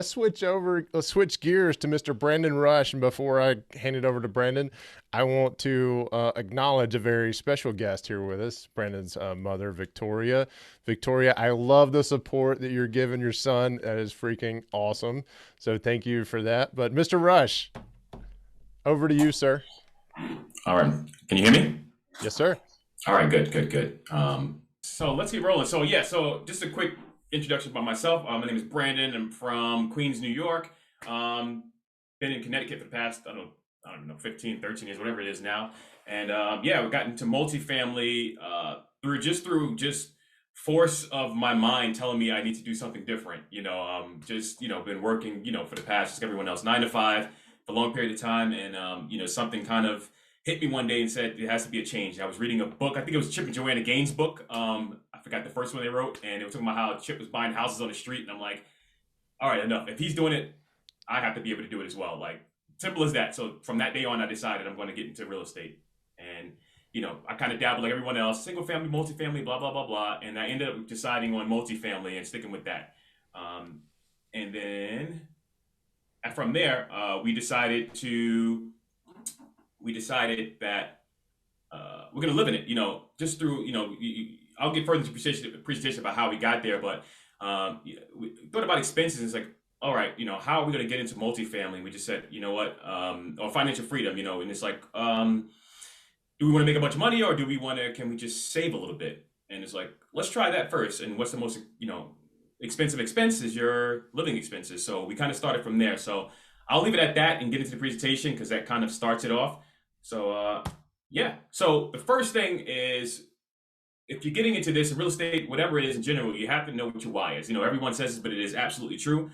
Let's switch gears to Mr. Brandon Rush. And before I hand it over to Brandon, I want to acknowledge a very special guest here with us, Brandon's mother, Victoria. Victoria, I love the support that you're giving your son. That is freaking awesome. So thank you for that. But Mr. Rush, over to you, sir. All right. Can you hear me? Yes, sir. All right. Good. Good. Good. So let's get rolling. So yeah. So just a quick introduction about myself. My name is Brandon. I'm from Queens, New York. Been in Connecticut for the past I don't know 15, 13 years, whatever it is now. And yeah, we got into multifamily through just force of my mind telling me I need to do something different. Just been working for the past just like everyone else 9 to 5 for a long period of time, and something kind of hit me one day and said it has to be a change. I was reading a book. I think it was Chip and Joanna Gaines' book. I forgot the first one they wrote, and it was talking about how Chip was buying houses on the street. And I'm like, all right, enough. If he's doing it, I have to be able to do it as well. Like simple as that. So from that day on, I decided I'm going to get into real estate, and I kind of dabbled like everyone else, single family, multifamily, blah blah blah blah, and I ended up deciding on multifamily and sticking with that. And then from there, we decided that we're going to live in it. Just through I'll get further into presentation about how we got there, but we thought about expenses. It's like, all right, how are we going to get into multifamily? We just said, you know what, or financial freedom, and it's like, do we want to make a bunch of money, or can we just save a little bit? And it's like, let's try that first. And what's the most, expensive expense is your living expenses. So we kind of started from there. So I'll leave it at that and get into the presentation because that kind of starts it off. So yeah. So the first thing is, if you're getting into this in real estate, whatever it is in general, you have to know what your why is. Everyone says this, but it is absolutely true.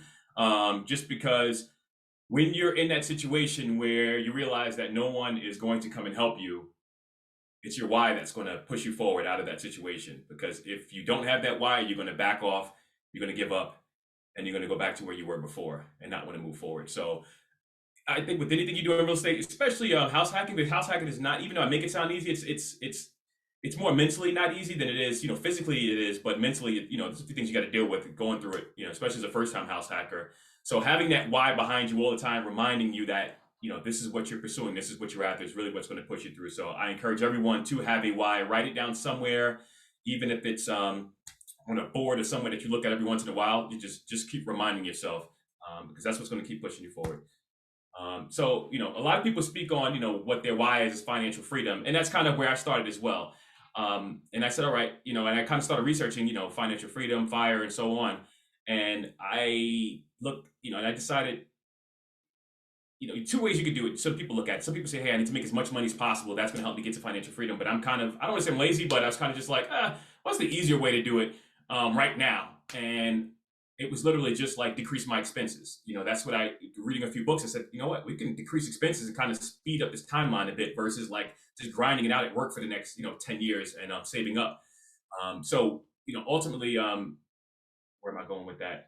Just because when you're in that situation where you realize that no one is going to come and help you, it's your why that's going to push you forward out of that situation. Because if you don't have that why, you're going to back off, you're going to give up, and you're going to go back to where you were before and not want to move forward. So I think with anything you do in real estate, especially house hacking, the house hacking is not, even though I make it sound easy, it's more mentally not easy than it is, physically it is, but mentally, there's a few things you got to deal with going through it, especially as a first time house hacker. So having that why behind you all the time, reminding you that, this is what you're pursuing, this is what you're after, is really what's going to push you through. So I encourage everyone to have a why, write it down somewhere, even if it's on a board or somewhere that you look at every once in a while. You just keep reminding yourself, because that's what's going to keep pushing you forward. So, a lot of people speak on, what their why is financial freedom. And that's kind of where I started as well. And I said, all right, and I kind of started researching, financial freedom, fire, and so on. And I looked, and I decided, two ways you could do it. Some people look at it. Some people say, hey, I need to make as much money as possible. That's going to help me get to financial freedom. But I don't want to say I'm lazy, but I was kind of just like, what's the easier way to do it right now? And it was literally just like decrease my expenses. That's what reading a few books, I said, you know what, we can decrease expenses and kind of speed up this timeline a bit versus like just grinding it out at work for the next, 10 years and saving up. So, ultimately, where am I going with that?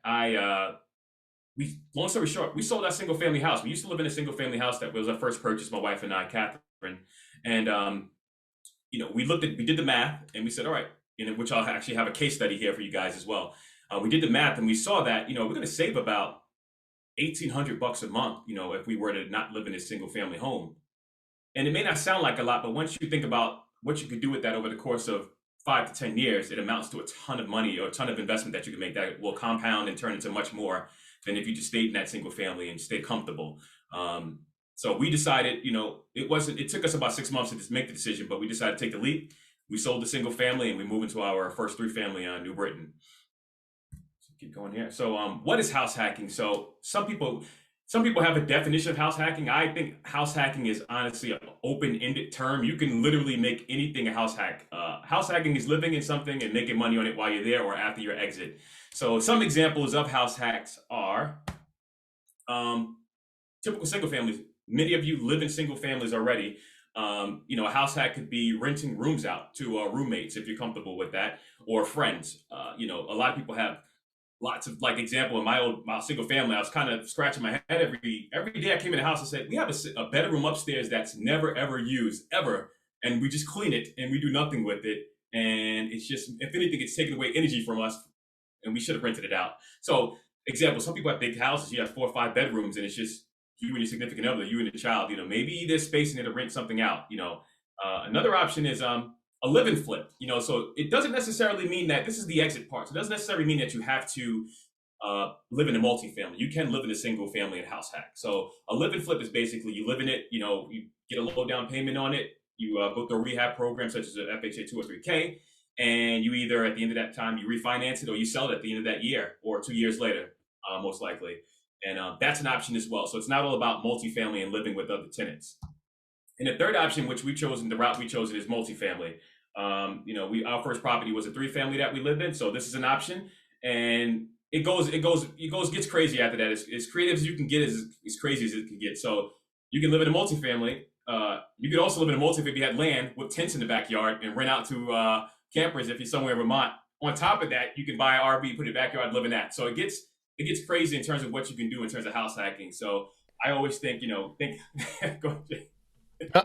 Long story short, we sold our single family house. We used to live in a single family house that was our first purchase, my wife and I, Catherine. And, we did the math and we said, all right, which I'll actually have a case study here for you guys as well. We did the math and we saw that, we're going to save about $1,800 a month, if we were to not live in a single family home. And it may not sound like a lot, but once you think about what you could do with that over the course of 5 to 10 years, it amounts to a ton of money or a ton of investment that you can make that will compound and turn into much more than if you just stayed in that single family and stayed comfortable. So we decided, it took us about 6 months to just make the decision, but we decided to take the leap. We sold the single family and we moved into our first 3 family on New Britain. Keep going here. So what is house hacking? So some people have a definition of house hacking. I think house hacking is honestly an open-ended term. You can literally make anything a house hack. House hacking is living in something and making money on it while you're there or after your exit. So some examples of house hacks are typical single families. Many of you live in single families already. A house hack could be renting rooms out to roommates if you're comfortable with that, or friends. A lot of people have lots of, like, example in my single family. I was kind of scratching my head every day I came in the house and said, we have a bedroom upstairs that's never ever used ever, and we just clean it and we do nothing with it, and it's just, if anything, it's taking away energy from us, and we should have rented it out. So example, some people have big houses. You have 4 or 5 bedrooms, and it's just you and your significant other, you and the child. Maybe there's space in there to rent something out. Another option is a live and flip. So it doesn't necessarily mean that this is the exit part. So it doesn't necessarily mean that you have to live in a multifamily. You can live in a single family and house hack. So a live and flip is basically you live in it. You get a low down payment on it. You go through a rehab program such as an FHA 203K, and you either at the end of that time you refinance it or you sell it at the end of that year or 2 years later, most likely. And that's an option as well. So it's not all about multifamily and living with other tenants. And the third option, which we chose, the route we chose, is multifamily. Our first property was a 3-family that we lived in, so this is an option, and gets crazy after that. As creative as you can get, as crazy as it can get. So you can live in a multifamily. You could also live in a multifamily if you had land with tents in the backyard and rent out to campers if you're somewhere in Vermont. On top of that, you can buy an RV, put it in the backyard, live in that. So it gets crazy in terms of what you can do in terms of house hacking. So I always think, go ahead.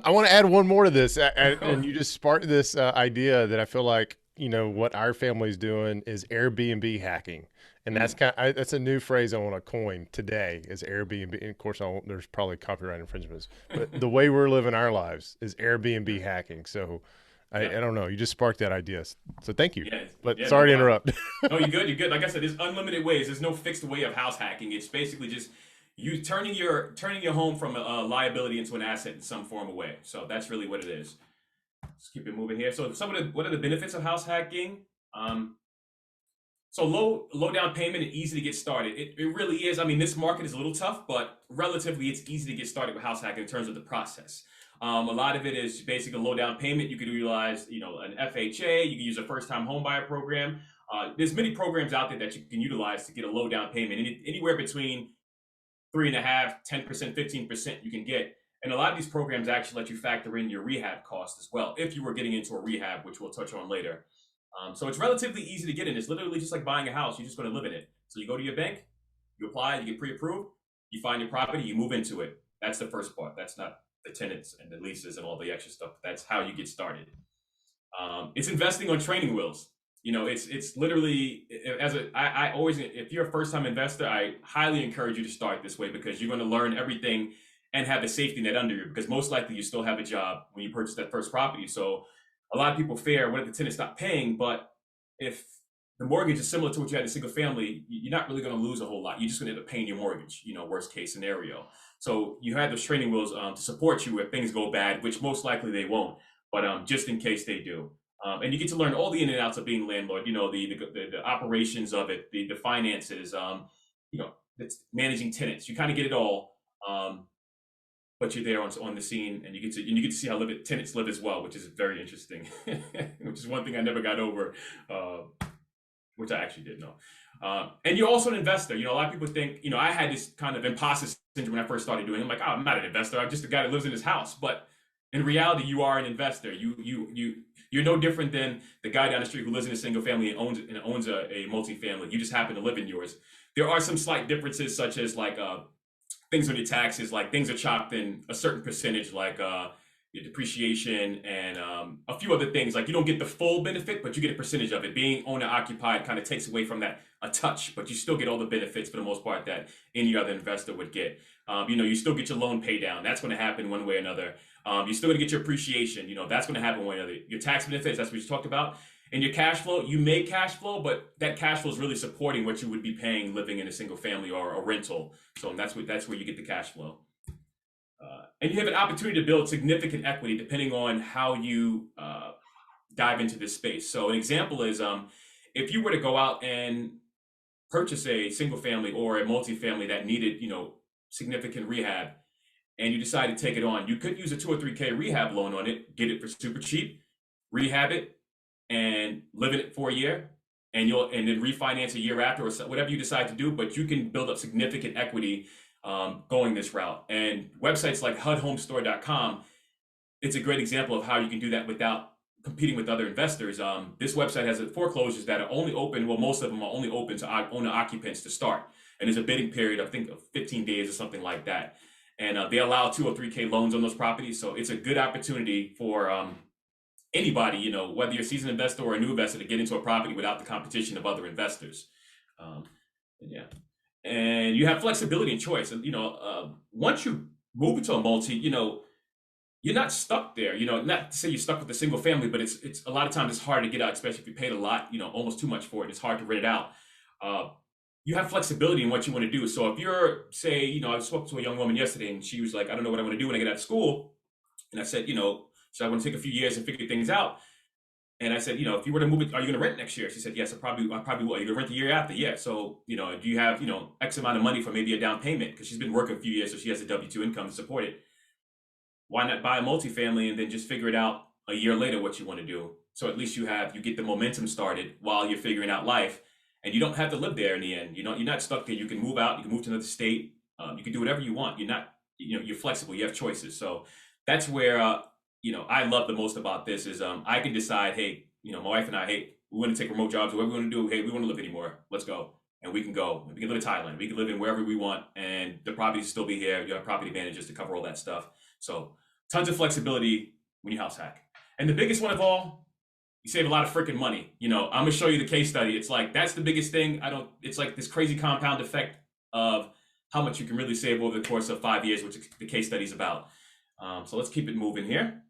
I want to add one more to this, and you just sparked this idea that I feel like what our family's doing is Airbnb hacking, and that's a new phrase I want to coin today is Airbnb. And of course, there's probably copyright infringements, but the way we're living our lives is Airbnb hacking. So I don't know. You just sparked that idea, so thank you. Sorry to interrupt. No, you're good. You're good. Like I said, there's unlimited ways. There's no fixed way of house hacking. It's basically just you turning your home from a liability into an asset in some form of way. So that's really what it is. Let's keep it moving here. So what are the benefits of house hacking? So low down payment and easy to get started. It really is. I mean, this market is a little tough, but relatively it's easy to get started with house hacking in terms of the process. A lot of it is basically a low down payment. You could utilize, an FHA. You can use a first time home buyer program. There's many programs out there that you can utilize to get a low down payment. Anywhere between 3.5%, 10%, 15% you can get. And a lot of these programs actually let you factor in your rehab costs as well, if you were getting into a rehab, which we'll touch on later. So it's relatively easy to get in. It's literally just like buying a house. You're just going to live in it. So you go to your bank, you apply, you get pre-approved, you find your property, you move into it. That's the first part. That's not the tenants and the leases and all the extra stuff. That's how you get started. It's investing on training wheels. It's literally I always, if you're a first time investor, I highly encourage you to start this way because you're going to learn everything and have a safety net under you because most likely you still have a job when you purchase that first property. So a lot of people fear what if the tenant stop paying, but if the mortgage is similar to what you had in a single family, you're not really going to lose a whole lot. You're just going to end up paying your mortgage, worst case scenario. So you have those training wheels to support you if things go bad, which most likely they won't, but just in case they do. And you get to learn all the in and outs of being a landlord, the operations of it, the finances, it's managing tenants. You kind of get it all, but you're there on the scene, and you get to see how tenants live as well, which is very interesting, which is one thing I never got over, which I actually did know. And you're also an investor. A lot of people think, I had this kind of imposter syndrome when I first started doing it. I'm like, oh, I'm not an investor. I'm just a guy that lives in his house. But in reality, you are an investor. You're no different than the guy down the street who lives in a single family and owns a multifamily. You just happen to live in yours. There are some slight differences, such as like things on your taxes, like things are chopped in a certain percentage, like your depreciation and a few other things. Like you don't get the full benefit, but you get a percentage of it. Being owner occupied kind of takes away from that a touch, but you still get all the benefits for the most part that any other investor would get. You still get your loan pay down. That's going to happen one way or another. You're still going to get your appreciation. That's going to happen one way or another. Your tax benefits, that's what you talked about. And your cash flow, you make cash flow, but that cash flow is really supporting what you would be paying living in a single family or a rental. So that's where you get the cash flow. And you have an opportunity to build significant equity depending on how you dive into this space. So an example is if you were to go out and purchase a single family or a multifamily that needed, significant rehab, and you decide to take it on, you could use a 203K rehab loan on it, get it for super cheap, rehab it, and live in it for a year, and then refinance a year after or whatever you decide to do. But you can build up significant equity going this route. And websites like HUDHomestore.com, it's a great example of how you can do that without competing with other investors. This website has foreclosures that are only open, well, most of them are only open to owner occupants to start. And there's a bidding period, I think, of 15 days or something like that. And they allow 203K loans on those properties. So it's a good opportunity for anybody, whether you're a seasoned investor or a new investor, to get into a property without the competition of other investors. Yeah. and you have flexibility and choice. And once you move into a multi, you're not stuck there. Not to say you're stuck with a single family, but it's a lot of times it's hard to get out, especially if you paid a lot, almost too much for it. It's hard to rent it out. Uh, you have flexibility in what you want to do. So if you're, say, I spoke to a young woman yesterday, and she was like, I don't know what I want to do when I get out of school. And I said, so I want to take a few years and figure things out. And I said, if you were to move it, are you going to rent next year? She said, yes, I probably will. You're going to rent the year after? Yeah. So, do you have, X amount of money for maybe a down payment? Because she's been working a few years, so she has a W-2 income to support it. Why not buy a multifamily and then just figure it out a year later what you want to do? So at least you get the momentum started while you're figuring out life, and you don't have to live there in the end. You're not stuck there. You can move out. You can move to another state. You can do whatever you want. You're not, you're flexible. You have choices. So that's where, I love the most about this is I can decide, hey, my wife and I, hey, we want to take remote jobs, whatever we want to do. Hey, we want to live anymore. Let's go. And we can go. We can live in Thailand. We can live in wherever we want, and the properties still be here. You have property managers to cover all that stuff. So tons of flexibility when you house hack. And the biggest one of all, you save a lot of freaking money. I'm gonna show you the case study. It's like that's the biggest thing. It's like this crazy compound effect of how much you can really save over the course of 5 years, which the case study is about. So let's keep it moving here.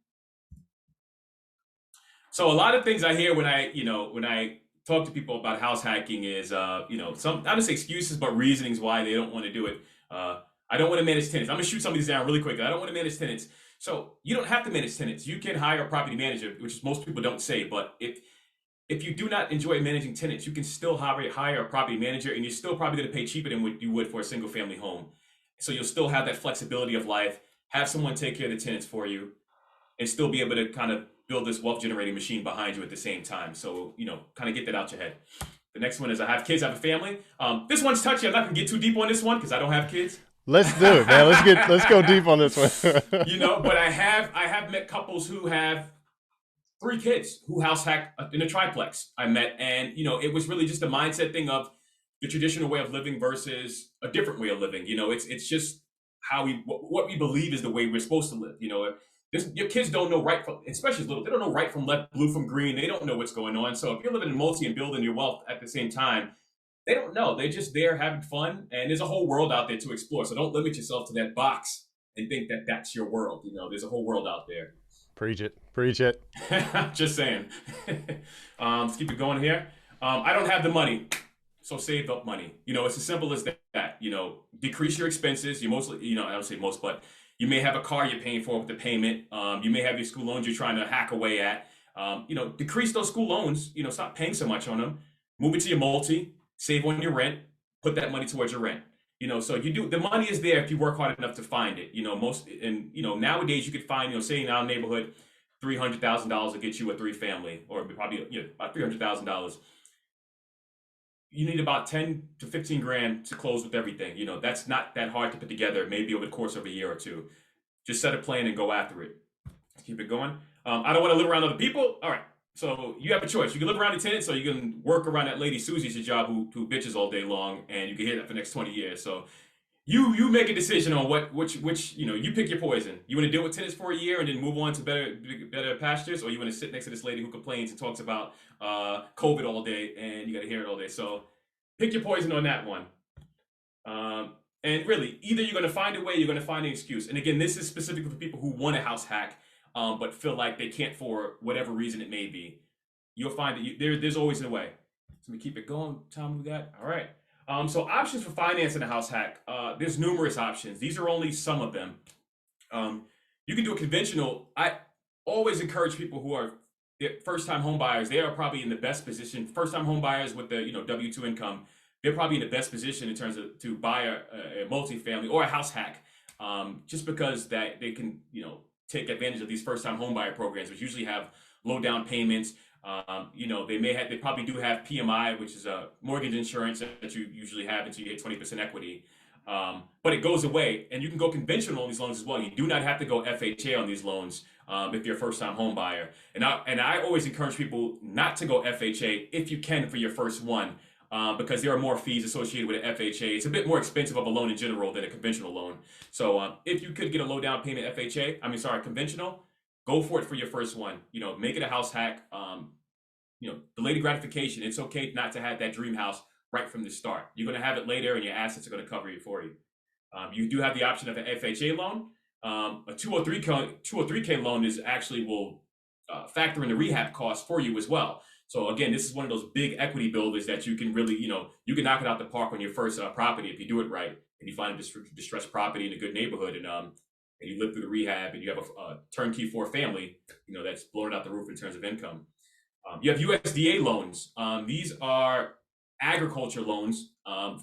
So a lot of things I hear when I talk to people about house hacking is some, I don't say excuses, but reasonings why they don't want to do it. I don't want to manage tenants. I'm gonna shoot some of these down really quick. I don't want to manage tenants. So you don't have to manage tenants. You can hire a property manager, which most people don't say. But if you do not enjoy managing tenants, you can still hire a property manager, and you're still probably going to pay cheaper than what you would for a single family home. So you'll still have that flexibility of life, have someone take care of the tenants for you, and still be able to kind of build this wealth generating machine behind you at the same time. So, kind of get that out your head. The next one is I have kids, I have a family. This one's touchy. I'm not gonna get too deep on this one because I don't have kids. Let's do it, man. Let's go deep on this one. But I have met couples who have 3 kids who house hack in a triplex. I met, and it was really just a mindset thing of the traditional way of living versus a different way of living. It's just how what we believe is the way we're supposed to live. Your kids don't know right from, especially little, they don't know right from left, blue from green. They don't know what's going on. So if you're living in multi and building your wealth at the same time, they don't know. They're just there having fun, and there's a whole world out there to explore. So don't limit yourself to that box and think that that's your world. There's a whole world out there. Preach it. Preach it. Just saying. Let's keep it going here. I don't have the money, so save up money. It's as simple as that. Decrease your expenses. You mostly, I don't say most, but you may have a car you're paying for with the payment. You may have your school loans you're trying to hack away at. Decrease those school loans. Stop paying so much on them. Move it to your multi. Save on your rent. Put that money towards your rent. So you do, the money is there if you work hard enough to find it. Nowadays you could find, say in our neighborhood, $300,000 will get you a 3-family, or probably about $300,000. You need about 10 to 15 grand to close with everything. That's not that hard to put together, maybe over the course of a year or two. Just set a plan and go after it. Let's keep it going. I don't want to live around other people. All right. So you have a choice. You can live around your tenants, or you can work around that lady Susie's your job who bitches all day long, and you can hear that for the next 20 years. So you make a decision on which you pick your poison. You want to deal with tenants for a year and then move on to better pastures, or you want to sit next to this lady who complains and talks about COVID all day, and you got to hear it all day. So pick your poison on that one. And really, either you're going to find a way, you're going to find an excuse. And again, this is specifically for people who want a house hack, but feel like they can't for whatever reason it may be. You'll find that there's always a way. So let me keep it going. Time we got. All right. So options for financing a house hack. There's numerous options. These are only some of them. You can do a conventional. I always encourage people who are first-time home buyers. They are probably in the best position. First-time home buyers with the W-2 income. They're probably in the best position in terms of to buy a multifamily or a house hack, just because that they can take advantage of these first-time home buyer programs, which usually have low down payments. They probably do have PMI, which is a mortgage insurance that you usually have until you hit 20% equity. But it goes away, and you can go conventional on these loans as well. You do not have to go FHA on these loans if you're a first-time home buyer. And I always encourage people not to go FHA if you can for your first one, because there are more fees associated with an FHA. It's a bit more expensive of a loan in general than a conventional loan. So if you could get a low down payment conventional, go for it for your first one. Make it a house hack. Delayed gratification. It's okay not to have that dream house right from the start. You're going to have it later, and your assets are going to cover it for you. You do have the option of an FHA loan. A 203K loan is actually will factor in the rehab costs for you as well. So again, this is one of those big equity builders that you can really, you can knock it out the park on your first property if you do it right, and you find a distressed property in a good neighborhood, and you live through the rehab, and you have a turnkey for a family, that's blowing out the roof in terms of income. You have USDA loans. These are agriculture loans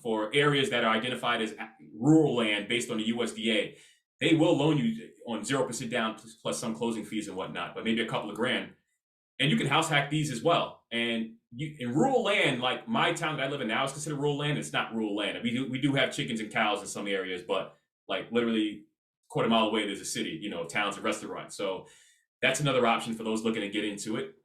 for areas that are identified as rural land based on the USDA. They will loan you on 0% down plus some closing fees and whatnot, but maybe a couple of grand. And you can house hack these as well. And in rural land, like my town that I live in now is considered rural land. It's not rural land. We do have chickens and cows in some areas, but like literally quarter mile away, there's a city, towns and restaurants. So that's another option for those looking to get into it.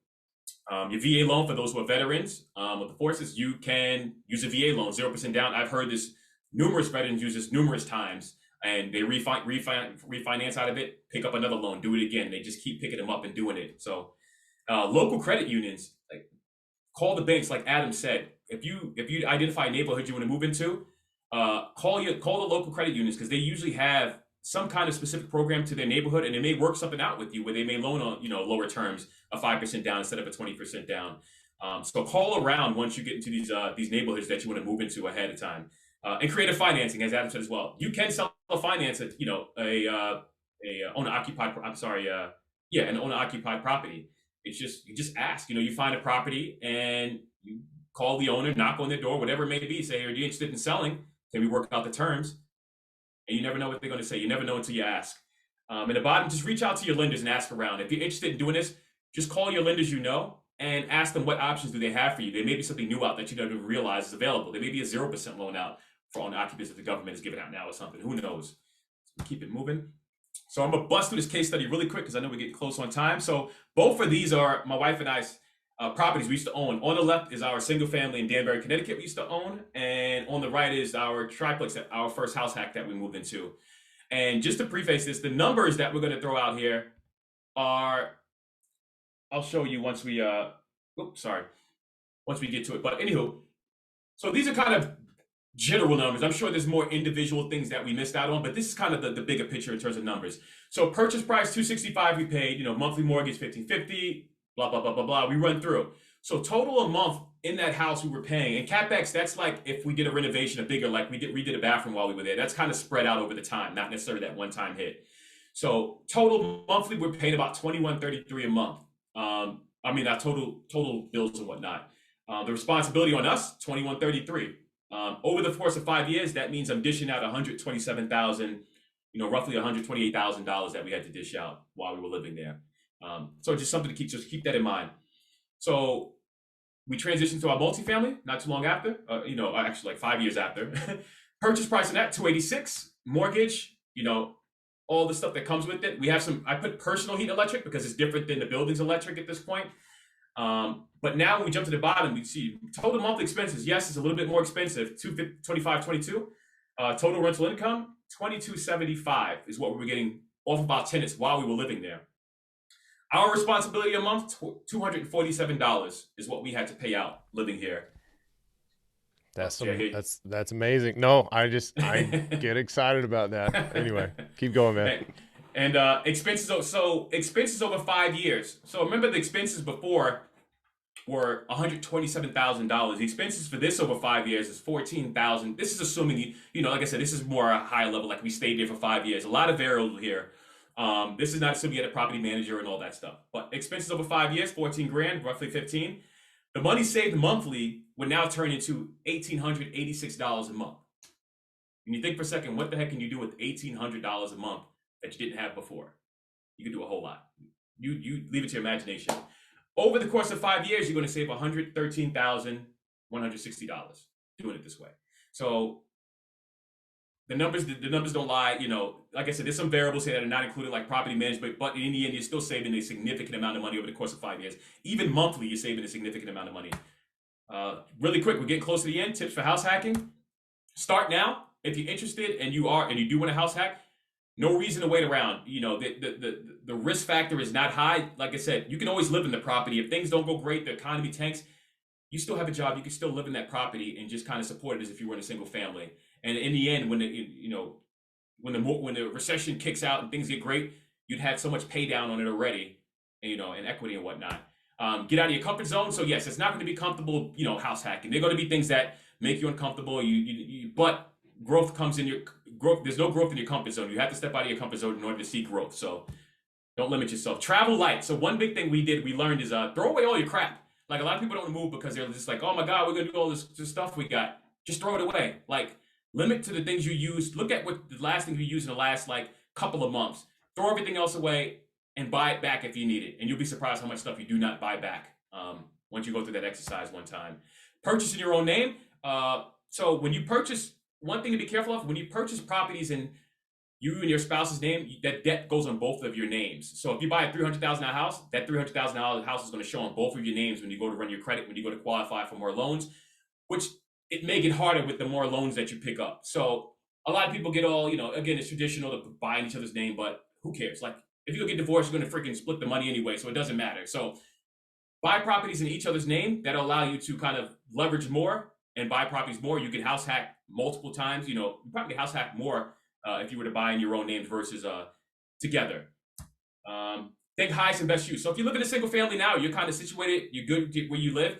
Your VA loan for those who are veterans with the forces, you can use a VA loan, 0% down. I've heard this, numerous veterans use this numerous times, and they refinance out of it, pick up another loan, do it again. They just keep picking them up and doing it. So local credit unions, like, call the banks, like Adam said. If you identify a neighborhood you want to move into, call the local credit unions, because they usually have some kind of specific program to their neighborhood, and they may work something out with you where they may loan on lower terms, a 5% down instead of a 20% down. So call around once you get into these neighborhoods that you want to move into ahead of time, and creative financing, as Adam said as well. You can sell a finance an owner occupied. An owner occupied property. It's just, you just ask. You find a property and you call the owner, knock on their door, whatever it may be. Say, are you interested in selling? Can we work out the terms? And you never know what they're going to say. You never know until you ask. At the bottom, just reach out to your lenders and ask around. If you're interested in doing this, just call your lenders and ask them what options do they have for you. There may be something new out that you don't even realize is available. There may be a 0% loan out for owner occupants that the government is giving out now or something. Who knows? So keep it moving. So I'm going to bust through this case study really quick because I know we're getting close on time. So both of these are my wife and I's properties we used to own. On the left is our single family in Danbury, Connecticut we used to own. And on the right is our triplex, our first house hack that we moved into. And just to preface this, the numbers that we're going to throw out here are, I'll show you once we, once we get to it. But anywho, so these are kind of general numbers. I'm sure there's more individual things that we missed out on, but this is kind of the bigger picture in terms of numbers. So purchase price, $265 we paid, monthly mortgage, $1,550, blah, blah, blah, blah, blah. We run through. So total a month in that house we were paying. And Capex, that's like if we did a renovation, a bigger, like we redid a bathroom while we were there. That's kind of spread out over the time, not necessarily that one-time hit. So total monthly, we're paying about $2,133 a month. Our total bills and whatnot. The responsibility on us, $2,133. Over the course of 5 years, that means I'm dishing out $127,000, roughly $128,000 that we had to dish out while we were living there. So just something to keep that in mind. So we transitioned to our multifamily not too long after, actually like 5 years after. Purchase price of that, $286. Mortgage, all the stuff that comes with it. We have I put personal heat and electric because it's different than the building's electric at this point. But now when we jump to the bottom, we see total monthly expenses. Yes, it's a little bit more expensive, $225.22. Total rental income, $22.75 is what we were getting off of our tenants while we were living there. Our responsibility a month, $247 is what we had to pay out living here. That's amazing. No, I get excited about that. Anyway, keep going, man. And expenses over 5 years. So remember, the expenses before were $127,000. The expenses for this over 5 years is $14,000. This is assuming like I said, this is more a high level, like we stayed there for 5 years. A lot of variables here. This is not assuming you had a property manager and all that stuff. But expenses over 5 years, 14 grand, roughly 15. The money saved monthly would now turn into $1,886 a month. When you think for a second, what the heck can you do with $1,800 a month that you didn't have before? You can do a whole lot. You leave it to your imagination. Over the course of 5 years, you're going to save $113,160 doing it this way. So the numbers don't lie. Like I said, there's some variables here that are not included, like property management, but in the end, you're still saving a significant amount of money over the course of 5 years. Even monthly, you're saving a significant amount of money. Really quick, we're getting close to the end. Tips for house hacking. Start now. If you're interested and you do want a house hack, no reason to wait around. The risk factor is not high. Like I said, you can always live in the property. If things don't go great, the economy tanks, you still have a job. You can still live in that property and just kind of support it as if you were in a single family. And in the end, when the you know when the recession kicks out and things get great, you'd had so much pay down on it already, and, and equity and whatnot. Get out of your comfort zone. So yes, it's not going to be comfortable, house hacking. They're going to be things that make you uncomfortable. But growth comes in your growth. There's no growth in your comfort zone. You have to step out of your comfort zone in order to see growth. So don't limit yourself. Travel light. So one big thing we learned is throw away all your crap. Like a lot of people don't move because they're just like, oh my God, we're gonna do all this stuff we got. Just throw it away. Like limit to the things you use. Look at what the last thing you used in the last like couple of months. Throw everything else away and buy it back if you need it. And you'll be surprised how much stuff you do not buy back once you go through that exercise one time. Purchase in your own name. So when you purchase, one thing to be careful of, when you purchase properties in you and your spouse's name, that debt goes on both of your names. So if you buy a $300,000 house, that $300,000 house is going to show on both of your names when you go to run your credit, when you go to qualify for more loans, which it may get harder with the more loans that you pick up. So a lot of people get all, again, it's traditional to buy in each other's name, but who cares? Like if you get divorced, you're going to freaking split the money anyway, so it doesn't matter. So buy properties in each other's name. That'll allow you to kind of leverage more and buy properties more. You can house hack multiple times. You probably house hack more if you were to buy in your own names versus together. Think highest and best use. So if you live in a single family now, you're kind of situated, you're good where you live.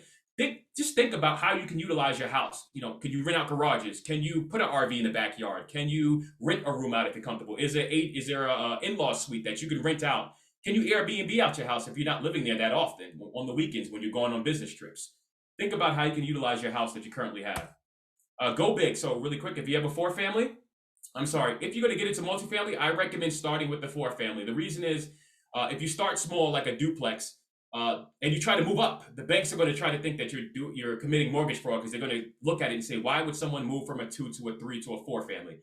Just think about how you can utilize your house. Can you rent out garages? Can you put an RV in the backyard? Can you rent a room out if you're comfortable? Is there a in-law suite that you can rent out? Can you Airbnb out your house if you're not living there that often on the weekends when you're going on business trips? Think about how you can utilize your house that you currently have. Go big. So really quick, if you have a if you're going to get into multifamily, I recommend starting with the 4-family. The reason is if you start small like a duplex and you try to move up, the banks are going to try to think that you're committing mortgage fraud because they're going to look at it and say, why would someone move from a 2 to a 3 to a 4-family?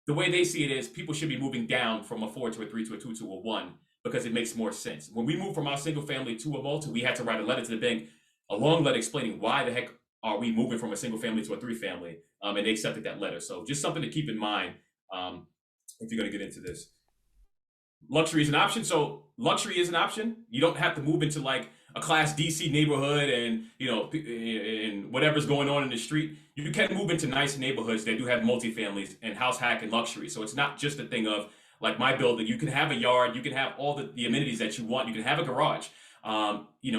The way they see it is people should be moving down from a 4 to a 3 to a 2 to a 1 because it makes more sense. When we moved from our single family to a multi, we had to write a letter to the bank, a long letter explaining why the heck are we moving from a single family to a 3-family, and they accepted that letter. So just something to keep in mind if you're going to get into this. Luxury is an option. So luxury is an option. You don't have to move into like a class DC neighborhood and and whatever's going on in the street. You can move into nice neighborhoods that do have multifamilies and house hack and luxury. So it's not just a thing of like my building. You can have a yard. You can have all the amenities that you want. You can have a garage. You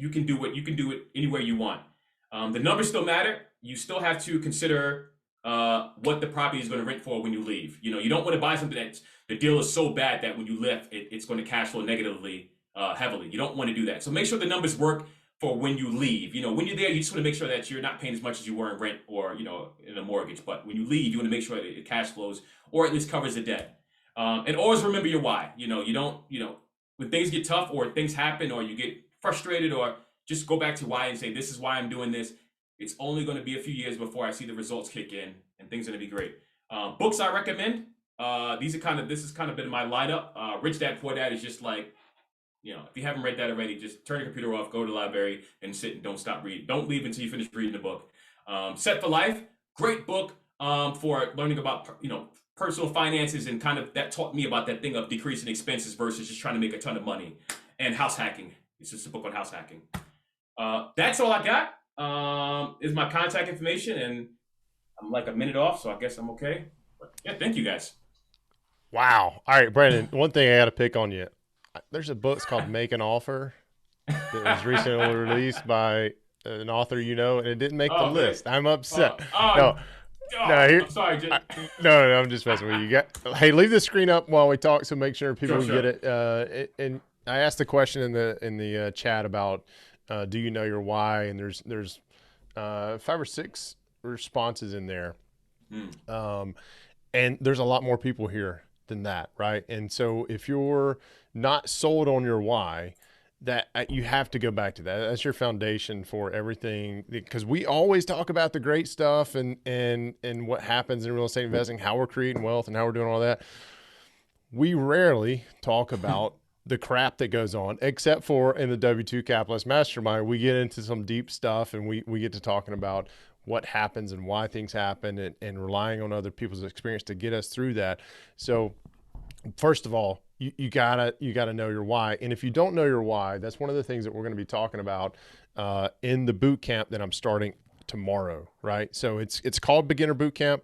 can do it anywhere you want. The numbers still matter. You still have to consider what the property is going to rent for when you leave. You don't want to buy something that the deal is so bad that when you left, it's going to cash flow negatively heavily. You don't want to do that. So make sure the numbers work for when you leave. When you're there, you just want to make sure that you're not paying as much as you were in rent or in a mortgage. But when you leave, you want to make sure that it cash flows or at least covers the debt. And always remember your why. You don't when things get tough or things happen or you get frustrated or just go back to why and say, this is why I'm doing this. It's only going to be a few years before I see the results kick in and things are going to be great. Books I recommend. This has kind of been my lineup. Rich Dad Poor Dad is just like, if you haven't read that already, just turn your computer off, go to the library and sit and don't stop reading. Don't leave until you finish reading the book. Set for Life, great book for learning about, personal finances and kind of that taught me about that thing of decreasing expenses versus just trying to make a ton of money. And house hacking. It's just a book on house hacking. That's all I got. Is my contact information, and I'm like a minute off, so I guess I'm okay. But yeah, thank you guys. Wow. All right, Brandon, one thing I got to pick on you. There's a book called Make an Offer that was recently released by an author and it didn't make the list. I'm upset. No, I'm sorry. No, I'm just messing with you. Hey, leave the screen up while we talk, so make sure people Sure. get it. And I asked the question in the chat about do you know your why, and there's 5 or 6 responses in there, and there's a lot more people here than that, right? And so if you're not sold on your why, that you have to go back to that. That's your foundation for everything, because we always talk about the great stuff and what happens in real estate investing, how we're creating wealth and how we're doing all that. We rarely talk about the crap that goes on, except for in the W2 Capitalist Mastermind. We get into some deep stuff and we get to talking about what happens and why things happen and relying on other people's experience to get us through that. So first of all, you gotta know your why. And if you don't know your why, that's one of the things that we're going to be talking about in the boot camp that I'm starting tomorrow. Right. So it's called Beginner Boot Camp.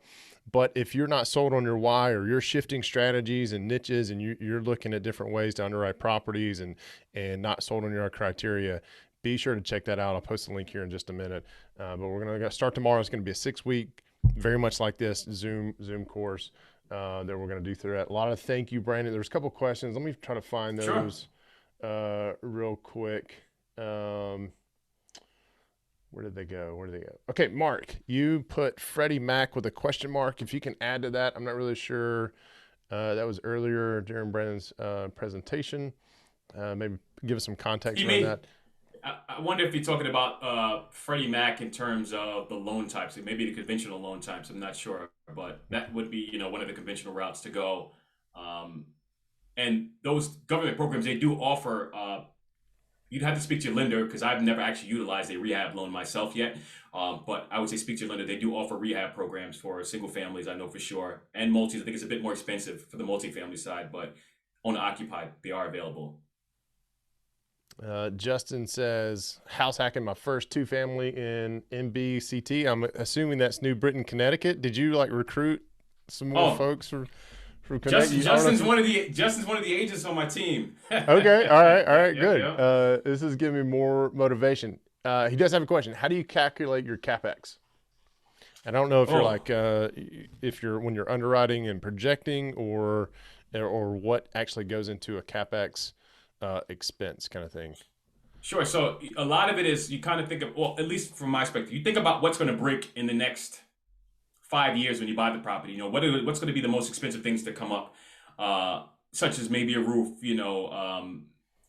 But if you're not sold on your why, or you're shifting strategies and niches, and you're looking at different ways to underwrite properties, and not sold on your criteria, be sure to check that out. I'll post a link here in just a minute. But we're going to start tomorrow. It's going to be a 6-week, very much like this Zoom course that we're going to do through that. A lot of thank you, Brandon. There's a couple questions. Let me try to find Sure. those real quick. Where did they go? Okay, Mark, you put Freddie Mac with a question mark. If you can add to that, I'm not really sure. That was earlier during Brandon's presentation. Maybe give us some context You around may. that. I wonder if you're talking about Freddie Mac in terms of the loan types, like maybe the conventional loan types. I'm not sure, but that would be one of the conventional routes to go. Um, and those government programs, they do offer. You'd have to speak to your lender because I've never actually utilized a rehab loan myself yet. But I would say speak to your lender. They do offer rehab programs for single families, I know for sure, and multis. I think it's a bit more expensive for the multifamily side, but owner occupied, they are available. Justin says, house hacking my first 2-family in MBCT. I'm assuming that's New Britain, Connecticut. Did you like recruit some more Oh, folks from Connecticut? I don't know if Justin's one of the agents on my team. Okay. All right. All right. Yep, Good. yep. This is giving me more motivation. He does have a question. How do you calculate your capex? I don't know if you're Oh, like if you're when you're underwriting and projecting, or what actually goes into a capex expense kind of thing. sure. So a lot of it is you kind of think of, well, at least from my perspective, you think about what's going to break in the next 5 years when you buy the property. What's going to be the most expensive things to come up, such as maybe a roof,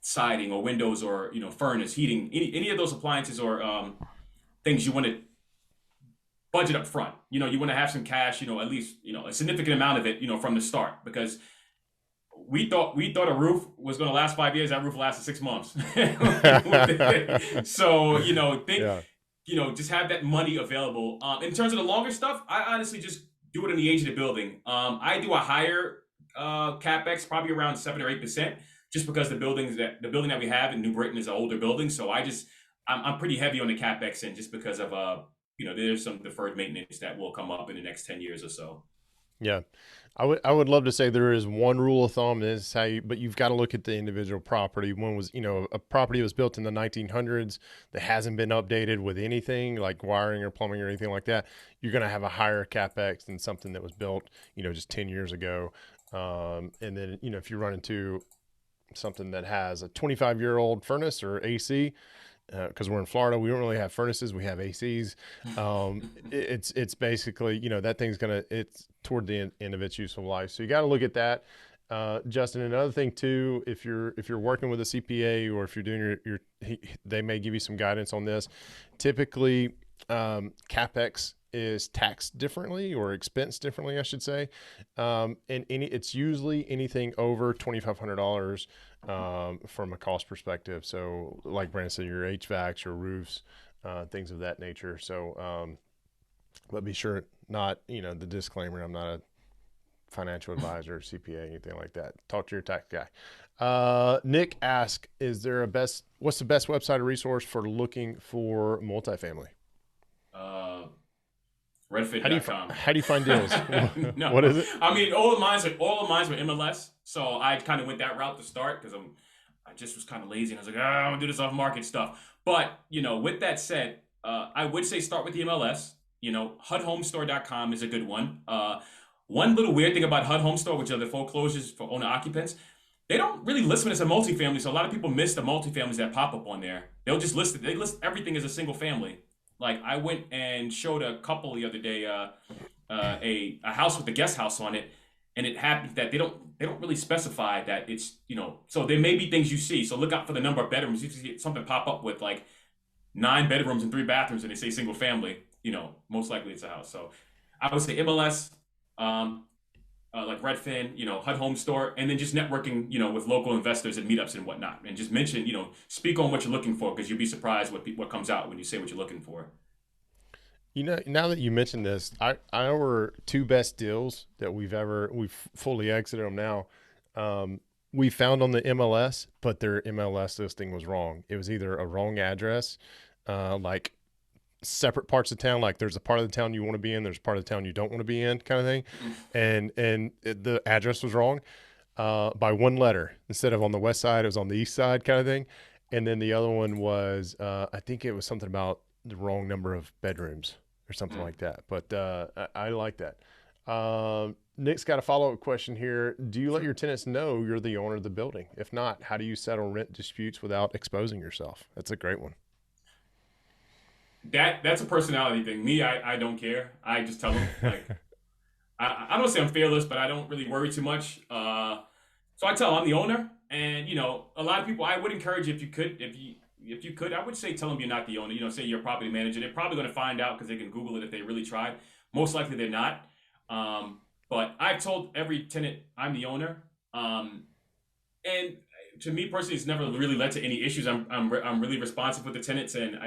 siding or windows or furnace, heating, any of those appliances or things you want to budget up front. You want to have some cash, at least a significant amount of it, from the start because we thought a roof was going to last 5 years. That roof lasted 6 months. So think Yeah. just have that money available. In terms of the longer stuff, I honestly just do it in the age of the building. I do a higher capex, probably around 7 or 8%, just because the building that we have in New Britain is an older building. So I'm pretty heavy on the capex, and just because of there's some deferred maintenance that will come up in the next 10 years or so. Yeah. I would love to say there is one rule of thumb. This is how but you've got to look at the individual property. One was, a property was built in the 1900s that hasn't been updated with anything like wiring or plumbing or anything like that. You're going to have a higher capex than something that was built, just 10 years ago. And then, if you run into something that has a 25-year-old furnace or AC, because we're in Florida, we don't really have furnaces. We have ACs. It's basically, that thing's it's toward the end of its useful life. So you got to look at that. Justin, another thing too, if you're working with a CPA, or if you're doing they may give you some guidance on this. Typically, CapEx is taxed differently, or expensed differently, I should say. And it's usually anything over $2,500 from a cost perspective. So, like Brandon said, your HVACs, your roofs, things of that nature. So, but be sure not, the disclaimer: I'm not a financial advisor, CPA, anything like that. Talk to your tax guy. Nick asked, what's the best website or resource for looking for multifamily? Uh, How do you Redfin.com. how do you find deals? What No, is it? I mean all of mine were MLS, so I kind of went that route to start because I just was kind of lazy and I was like, I'm gonna do this off market stuff. But with that said, I would say start with the MLS. HUDHomestore.com is a good one. One little weird thing about HUD Home Store, which are the foreclosures for owner occupants, they don't really list it as a multifamily, so a lot of people miss the multifamilies that pop up on there. They'll just list it. They list everything as a single family. Like I went and showed a couple the other day a house with a guest house on it, and it happens that they don't really specify that it's So there may be things you see. So look out for the number of bedrooms. If you see something pop up with like 9 bedrooms and 3 bathrooms, and they say single family, most likely it's a house. So I would say MLS, um, like Redfin, HUD Home Store, and then just networking, with local investors and meetups and whatnot, and just mention, speak on what you're looking for because you'll be surprised what comes out when you say what you're looking for. Now that you mentioned this, our two best deals that we've fully exited them now. we found on the MLS, but their MLS listing was wrong. It was either a wrong address, like separate parts of town. Like there's a part of the town you want to be in, there's a part of the town you don't want to be in, kind of thing. The address was wrong by one letter. Instead of on the west side, it was on the east side, kind of thing. And then the other one was, I think it was something about the wrong number of bedrooms or something like that. But I like that. Nick's got a follow-up question here. Do you let Sure. your tenants know you're the owner of the building? If not, how do you settle rent disputes without exposing yourself? That's a great one. That's a personality thing. Me, I don't care. I just tell them like I don't say I'm fearless, but I don't really worry too much. So I tell them I'm the owner, and a lot of people I would encourage if you could I would say tell them you're not the owner. Say you're a property manager. They're probably going to find out because they can Google it if they really tried. Most likely they're not. But I've told every tenant I'm the owner, and to me personally, it's never really led to any issues. I'm really responsive with the tenants, and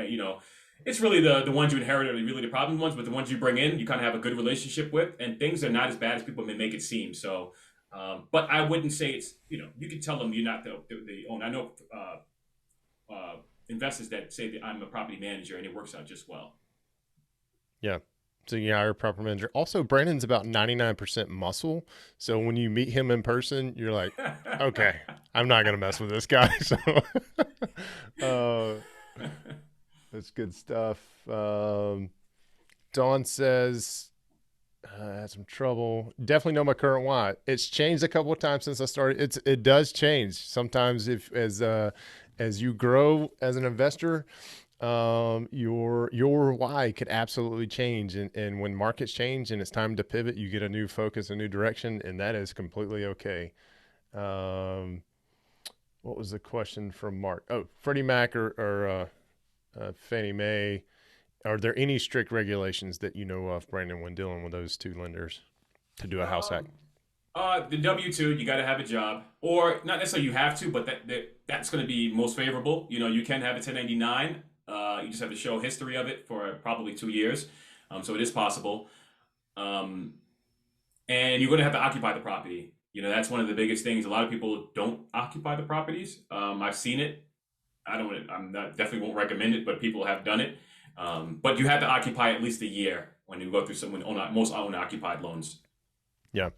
it's really the ones you inherit are really the problem ones, but the ones you bring in, you kind of have a good relationship with, and things are not as bad as people may make it seem. So, but I wouldn't say it's you can tell them you're not the owner. I know investors that say that I'm a property manager, and it works out just well. Yeah. So yeah, our property manager. Also, Brandon's about 99% muscle. So when you meet him in person, you're like, okay, I'm not gonna mess with this guy. So uh, that's good stuff. Dawn says, I had some trouble. Definitely know my current why. It's changed a couple of times since I started. It does change sometimes if as you grow as an investor, your why could absolutely change. And when markets change and it's time to pivot, you get a new focus, a new direction, and that is completely okay. Um, what was the question from Mark? Oh, Freddie Mac or Fannie Mae. Are there any strict regulations that you know of, Brandon, when dealing with those two lenders to do a house hack? um, the W-2, you got to have a job, or not necessarily you have to, but that's going to be most favorable. You can have a 1099. You just have to show history of it for probably 2 years, so it is possible. Um, and you're going to have to occupy the property. That's one of the biggest things. A lot of people don't occupy the properties. I've seen it. I don't. I'm not definitely won't recommend it, but people have done it. But you have to occupy at least a year when you go through most owner occupied loans. Yeah.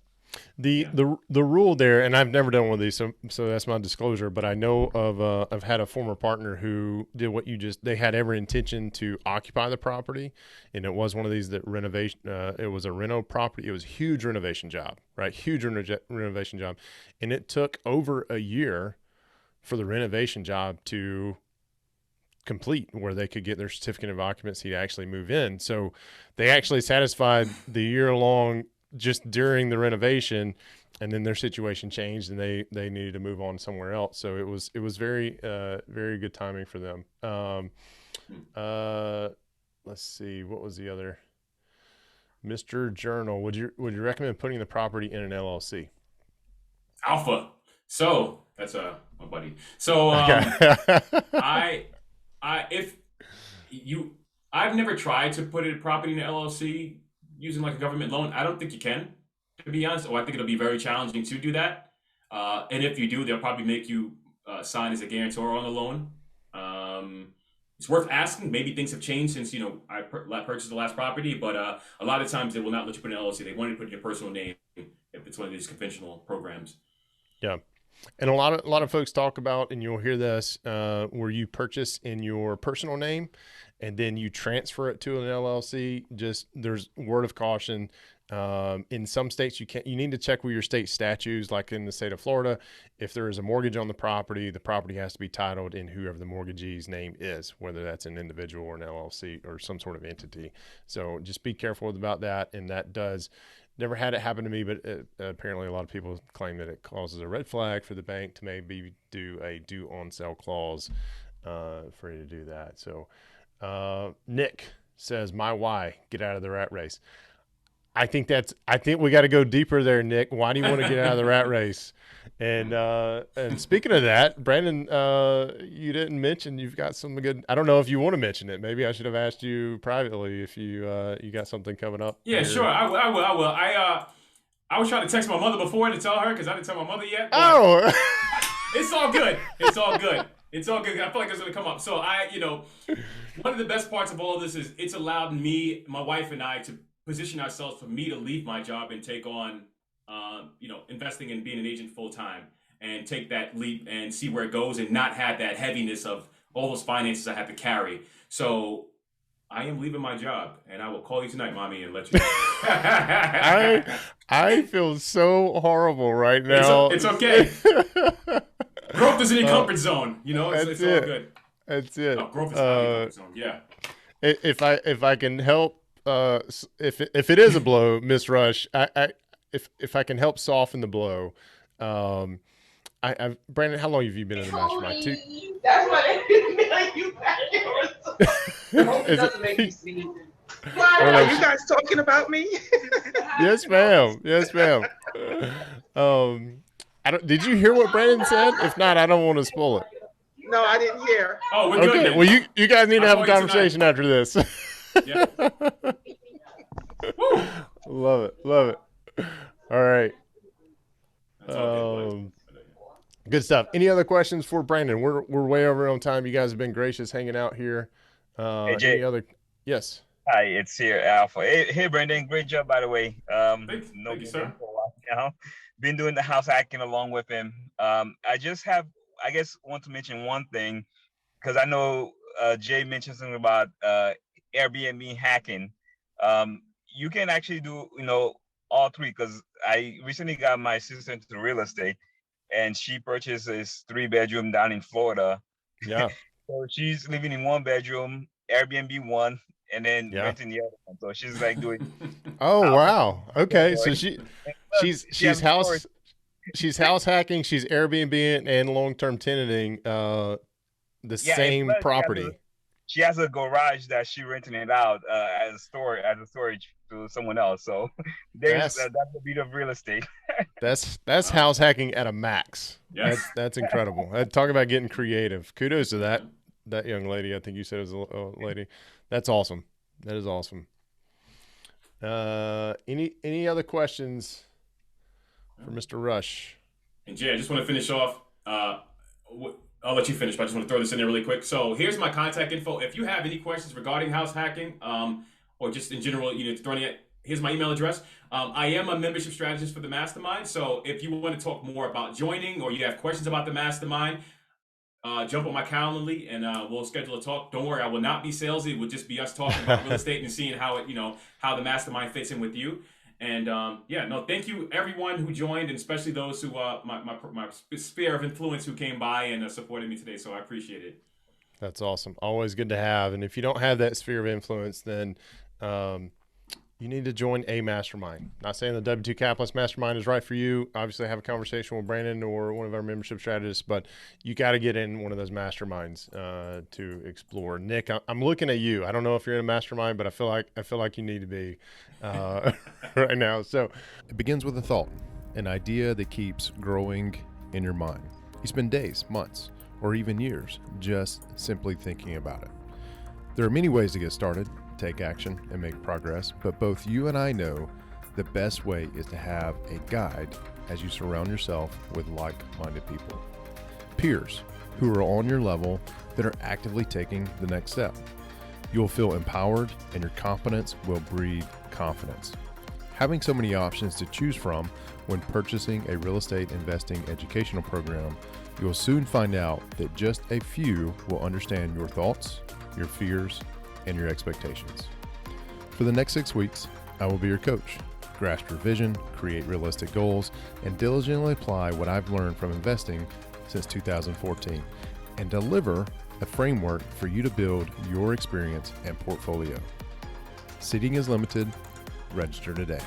The Yeah. the the rule there, and I've never done one of these, so that's my disclosure. But I know of I've had a former partner who did what you just. They had every intention to occupy the property, and it was one of these that renovation. It was a reno property. It was a huge renovation job, right? Huge renovation job, and it took over a year for the renovation job to complete, where they could get their certificate of occupancy to actually move in. So they actually satisfied the year long just during the renovation, and then their situation changed and they needed to move on somewhere else. So it was very very good timing for them. Uh, let's see, what was the other? Mr. Journal, would you recommend putting the property in an LLC? Alpha. So that's my buddy. So Okay. I if you I've never tried to put a property in an LLC using like a government loan. I don't think you can, to be honest. Or I think it'll be very challenging to do that. And if you do, they'll probably make you sign as a guarantor on the loan. Um, it's worth asking. Maybe things have changed since purchased the last property, but a lot of times they will not let you put in an LLC. They want you to put in your personal name if it's one of these conventional programs. Yeah. And a lot of folks talk about, and you'll hear this, where you purchase in your personal name, and then you transfer it to an LLC. Just there's word of caution. In some states, you need to check with your state statutes. Like in the state of Florida, if there is a mortgage on the property has to be titled in whoever the mortgagee's name is, whether that's an individual or an LLC or some sort of entity. So just be careful about that. And that does. Never had it happen to me, but apparently a lot of people claim that it causes a red flag for the bank to maybe do a due on sale clause for you to do that. So Nick says, my why, get out of the rat race. I think we got to go deeper there, Nick. Why do you want to get out of the rat race? And speaking of that, Brandon, you didn't mention you've got some good. I don't know if you want to mention it. Maybe I should have asked you privately if you got something coming up Yeah, sure. here. I will. I will. I was trying to text my mother before to tell her because I didn't tell my mother yet. But Oh, it's all good. It's all good. It's all good. I feel like it's gonna come up. So one of the best parts of all of this is it's allowed me, my wife, and I to position ourselves for me to leave my job and take on, investing and being an agent full time and take that leap and see where it goes and not have that heaviness of all those finances I have to carry. So I am leaving my job, and I will call you tonight, mommy, and let you know. I feel so horrible right now. It's okay. Growth is in your comfort zone. It's all good. That's it. Oh, growth is out of your comfort zone. Yeah. If I can help, if it is a blow, Miss Rush, if I can help soften the blow, Brandon, how long have you been in the mastermind? That's what it you back. Hope it doesn't make you sneeze. Are you guys talking about me? Yes, ma'am. Yes, ma'am. Did you hear what Brandon said? If not, I don't want to spoil it. No, I didn't hear. Oh, we're good. Okay. Well, you guys need to have a conversation after this. Yeah. Woo. Love it. All right. That's all good, Good stuff. Any other questions for Brandon? We're way over on time. You guys have been gracious hanging out here. Hey, Jay. Any other? Yes. Hi, it's here, Alpha. Hey, Brandon. Great job, by the way. Thank you, sir. For a while now. Been doing the house hacking along with him. I guess, want to mention one thing because I know Jay mentioned something about Airbnb hacking. You can actually do, all three because I recently got my sister into real estate and she purchased this 3-bedroom down in Florida. Yeah. So she's living in 1-bedroom, Airbnb one, and then renting the other one. So she's like doing. Oh wow! Okay, so she's house hacking, she's Airbnb and long-term tenanting the same property. She has a garage that she renting it out as a storage to someone else. So that's the beauty of real estate. That's house hacking at a max. Yes. That's incredible. Talk about getting creative. Kudos to that young lady. I think you said it was a lady. That's awesome. That is awesome. Any other questions for Mr. Rush? And Jay, I just want to finish off. I'll let you finish, but I just want to throw this in there really quick. So here's my contact info. If you have any questions regarding house hacking, or just in general, here's my email address. I am a membership strategist for the Mastermind. So if you want to talk more about joining or you have questions about the Mastermind, jump on my Calendly and we'll schedule a talk. Don't worry, I will not be salesy. It will just be us talking about real estate and seeing how how the Mastermind fits in with you. And thank you everyone who joined, and especially those who my sphere of influence who came by and supported me today. So I appreciate it. That's awesome. Always good to have. And if you don't have that sphere of influence, then you need to join a mastermind. Not saying the W2 Capitalist Mastermind is right for you. Obviously, have a conversation with Brandon or one of our membership strategists, but you got to get in one of those masterminds to explore. Nick, I'm looking at you. I don't know if you're in a mastermind, but I feel like you need to be right now. So it begins with a thought, an idea that keeps growing in your mind. You spend days, months, or even years just simply thinking about it. There are many ways to get started, take action, and make progress, but both you and I know the best way is to have a guide as you surround yourself with like-minded people. Peers who are on your level that are actively taking the next step. You'll feel empowered and your confidence will breed confidence. Having so many options to choose from when purchasing a real estate investing educational program, you will soon find out that just a few will understand your thoughts, your fears, and your expectations. For the next 6 weeks, I will be your coach. Grasp your vision, create realistic goals, and diligently apply what I've learned from investing since 2014, and deliver a framework for you to build your experience and portfolio. Seating is limited. Register today.